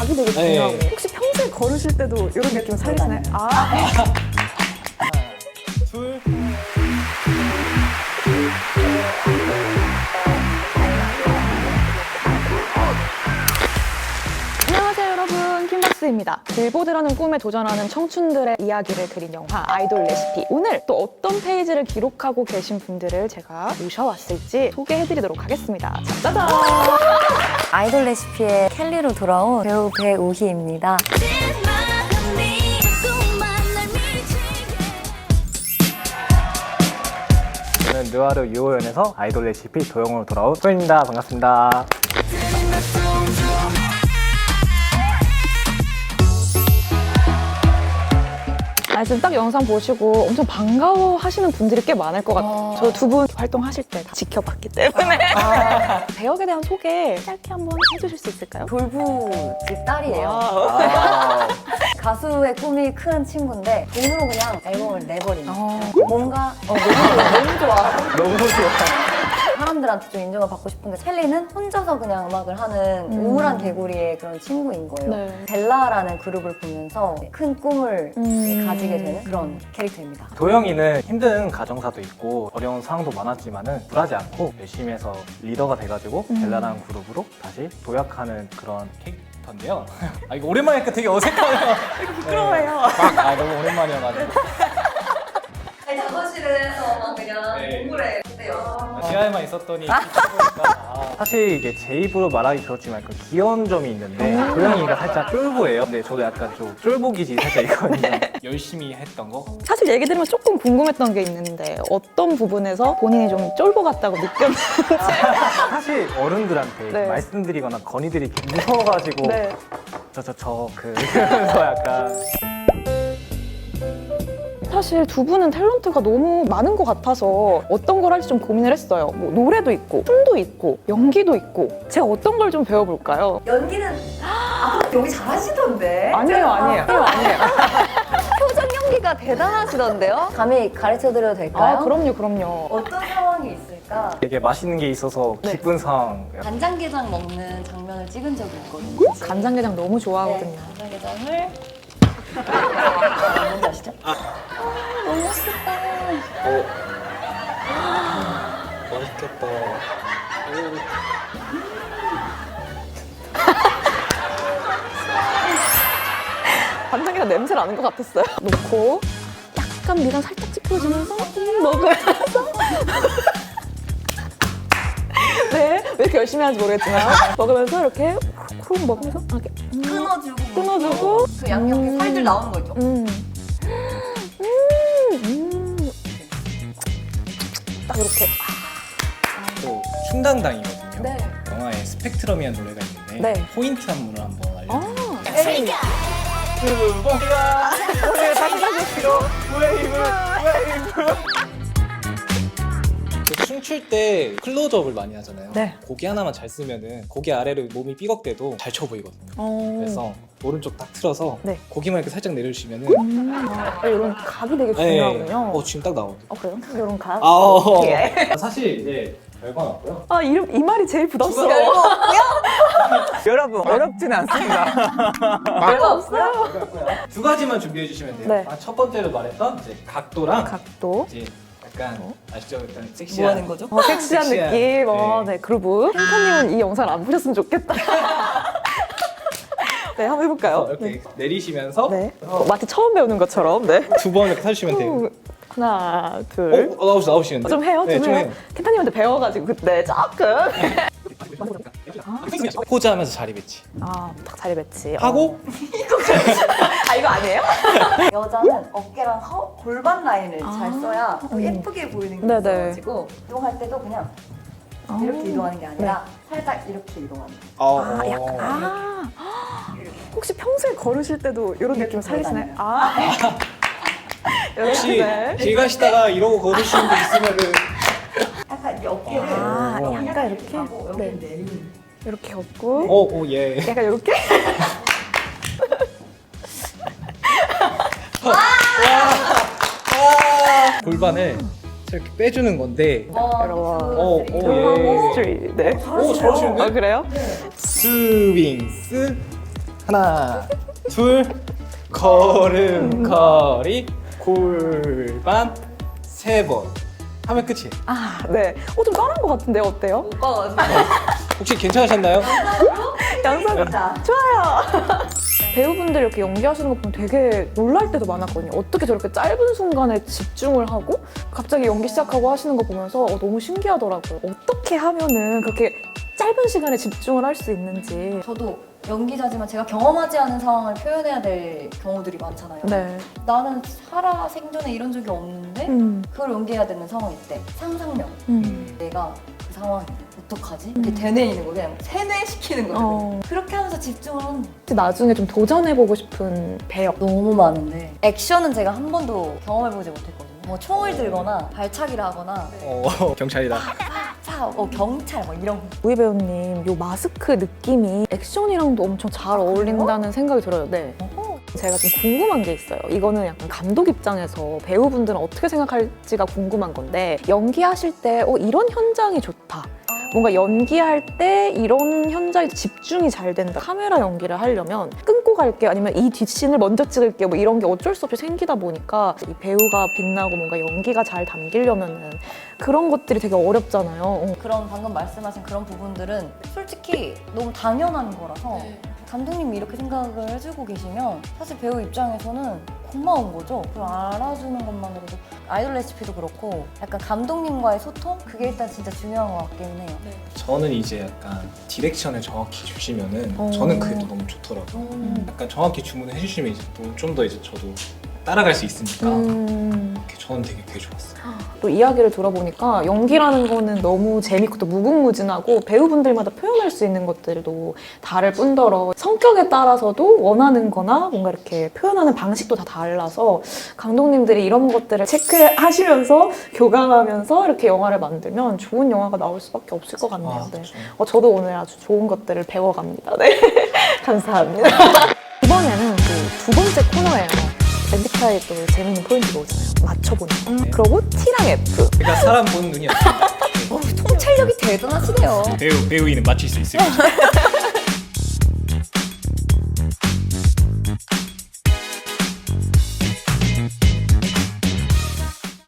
각이 되게 중요하고. 혹시 평소에 걸으실 때도 이런 느낌 살리시나요? 둘. 안녕하세요 여러분, 킴박스입니다. 빌보드라는 꿈에 도전하는 청춘들의 이야기를 그린 영화 아이돌 레시피. 오늘 또 어떤 페이지를 기록하고 계신 분들을 제가 모셔왔을지 소개해드리도록 하겠습니다. 짜잔! 아이돌 레시피의 켈리로 돌아온 배우 배우희입니다. 저는 느와르 유호연에서 아이돌 레시피 도영으로 돌아온 소연입니다. 반갑습니다. 지금 딱 영상 보시고 엄청 반가워하시는 분들이 꽤 많을 것 같아요. 저 두 분 활동하실 때 다 지켜봤기 때문에. 배역에 대한 소개 짧게 한번 해주실 수 있을까요? 돌부 집 딸이에요. 아, 가수의 꿈이 큰 친구인데 돈으로 그냥 앨범을 내버리는 뭔가 너무 좋아. 너무 좋아. 사람들한테 좀 인정을 받고 싶은데 켈리는 혼자서 그냥 음악을 하는 우울한 개구리의 그런 친구인 거예요. 네. 벨라라는 그룹을 보면서 큰 꿈을 가지게 되는 그런 캐릭터입니다. 도영이는 힘든 가정사도 있고 어려운 상황도 많았지만은 굴하지 않고 열심히 해서 리더가 돼가지고 벨라라는 그룹으로 다시 도약하는 그런 캐릭터인데요. 아 이거 오랜만에 하니까 되게 어색하네요. 부끄러워요. 아 너무 오랜만이어가지고. 작업실에서 그냥 네. 공부를 해요. 지하에만 있었더니 사실 이게 제 입으로 말하기 그렇지만 그 귀여운 점이 있는데 도영이가 살짝 쫄보예요. 근데 저도 약간 좀 쫄보기질이 살짝 있거든요. 열심히 했던 거. 사실 얘기 들으면 조금 궁금했던 게 있는데 어떤 부분에서 본인이 좀 쫄보 같다고 느꼈는지. 사실 어른들한테 네. 말씀드리거나 건의드리기 무서워가지고 네. 이러면서 약간 사실 두 분은 탤런트가 너무 많은 것 같아서 어떤 걸 할지 좀 고민을 했어요. 뭐 노래도 있고, 춤도 있고, 연기도 있고. 제가 어떤 걸 좀 배워볼까요? 연기는 연기 잘하시던데? 아니에요. 표정 연기가 대단하시던데요? 감히 가르쳐드려도 될까요? 그럼요. 어떤 상황이 있을까? 되게 맛있는 게 있어서 네. 기쁜 상황. 간장게장 먹는 장면을 찍은 적이 있거든요. 간장게장 너무 좋아하거든요. 네, 간장게장을 뭔지 아시죠? 너무 맛있겠다. 맛있겠다. 간장게장 냄새 나는 것 같았어요. 놓고 약간 미간 살짝 찌푸려지면서 먹으면서 네, 왜 이렇게 열심히 하는지 모르겠지만 먹으면서 이렇게 쿵 먹으면서 이렇게 끊어주고 그 양념에 살들 나오는 거 있죠? 딱 이렇게. 또 충당당이거든요. 네. 영화에 스펙트럼이라는 노래가 있는데 네. 포인트 안무를 한번 알려드릴게요. 춤출 때 클로즈업을 많이 하잖아요. 네. 고개 하나만 잘 쓰면은 고개 아래로 몸이 삐걱대도 잘 쳐 보이거든요. 그래서 오른쪽 딱 틀어서 네. 고기만 이렇게 살짝 내려주시면은 이런 각이 되게 네. 중요하군요. 지금 딱 나오거든요. 그래요? 이런 각? 사실 이제 별건 없고요. 이 말이 제일 부담스러워. 여러분 어렵진 않습니다. 별거 없어요? 두 가지만 준비해 주시면 돼요. 네. 첫 번째로 말했던 이제 각도랑 각도. 이제 약간 아시죠? 일단 섹시한 뭐 하는 거죠? 섹시한 섹시한, 느낌. 네. 네, 그루브. 켄타님은 이 영상을 안 보셨으면 좋겠다. 네, 한번 해볼까요? 이렇게 내리시면서 네. 마치 처음 배우는 것처럼. 네. 두 번 이렇게 서주시면 돼요. 하나, 둘. 나오시는데? 좀 해요? 네, 좀 해요? 켄타님한테 배워가지고 그때 조금. 포즈 하면서 자리 배치 딱 자리 배치. 하고 이거 아니에요? 여자는 어깨랑 골반 라인을 잘 써야 또 예쁘게 보이는 게 네네. 있어가지고 이동할 때도 그냥 이렇게 이동하는 게 아니라 살짝 이렇게 이동하는 거예요. 혹시 평소에 걸으실 때도 이런 느낌 살리시나요? 혹시 네. 길 가시다가 이러고 걸으시는 분 있으면은 약간 이 어깨를 약간 이렇게? 하고 여기 내리는 이렇게 걷고. 예. 약간 이렇게? 골반을 이렇게 빼주는 건데 여러분. 예. 스트리. 네. 잘하시는데? 그래요? 스윙스 하나, 둘, 걸음걸이, 골반 3번 하면 끝이에요. 아, 네. 좀 까는 것 같은데요? 어때요? 오빠가 혹시 괜찮으셨나요? 양상 진짜 좋아요. 배우분들이 이렇게 연기하시는 거 보면 되게 놀랄 때도 많았거든요. 어떻게 저렇게 짧은 순간에 집중을 하고 갑자기 연기 시작하고 하시는 거 보면서 너무 신기하더라고요. 어떻게 하면은 그렇게 짧은 시간에 집중을 할 수 있는지. 저도 연기자지만 제가 경험하지 않은 상황을 표현해야 될 경우들이 많잖아요. 네. 나는 살아 생전에 이런 적이 없는데 그걸 연기해야 되는 상황이 있대. 상상력. 내가 그 상황이 어떡하지? 이렇게 되뇌이는 거 그냥 세뇌시키는 거죠. 그렇게 하면서 집중을 하는 거. 혹시 나중에 좀 도전해보고 싶은 배역. 너무 많은데 액션은 제가 한 번도 경험해보지 못했거든요. 뭐 총을 들거나 발차기를 하거나 경찰이다. 경찰 뭐 이런 거. 우희 배우님 요 마스크 느낌이 액션이랑도 엄청 잘 어울린다는 생각이 들어요. 네. 제가 좀 궁금한 게 있어요. 이거는 약간 감독 입장에서 배우분들은 어떻게 생각할지가 궁금한 건데 연기하실 때 이런 현장이 좋다. 뭔가 연기할 때 이런 현장에 집중이 잘 된다. 카메라 연기를 하려면 끊고 갈게요. 아니면 이 뒷신을 먼저 찍을게요. 뭐 이런 게 어쩔 수 없이 생기다 보니까 이 배우가 빛나고 뭔가 연기가 잘 담기려면은 그런 것들이 되게 어렵잖아요. 그런 방금 말씀하신 그런 부분들은 솔직히 너무 당연한 거라서 감독님이 이렇게 생각을 해주고 계시면 사실 배우 입장에서는 고마운 거죠. 그걸 알아주는 것만으로도 아이돌 레시피도 그렇고 약간 감독님과의 소통? 그게 일단 진짜 중요한 것 같긴 해요. 저는 이제 약간 디렉션을 정확히 주시면은 저는 그게 또 너무 좋더라고요. 약간 정확히 주문을 해주시면 이제 또 좀 더 이제 저도 따라갈 수 있으니까 저는 되게 그게 좋았어요. 또 이야기를 들어보니까 연기라는 거는 너무 재밌고 또 무궁무진하고 배우분들마다 표현할 수 있는 것들도 다를 뿐더러 성격에 따라서도 원하는 거나 뭔가 이렇게 표현하는 방식도 다 달라서 감독님들이 이런 것들을 체크하시면서 교감하면서 이렇게 영화를 만들면 좋은 영화가 나올 수밖에 없을 것 같네요. 네. 그렇죠. 저도 오늘 아주 좋은 것들을 배워갑니다. 네. 감사합니다. 이번에는 그 두 번째 코너예요. MBTI 또 재밌는 포인트가 오잖아요. 맞춰보는 거. 그리고 T랑 F. 그러니까 사람 보는 눈이 없습니다. 통찰력이 대단하시네요. 배우인은 맞출 수 있을 거죠.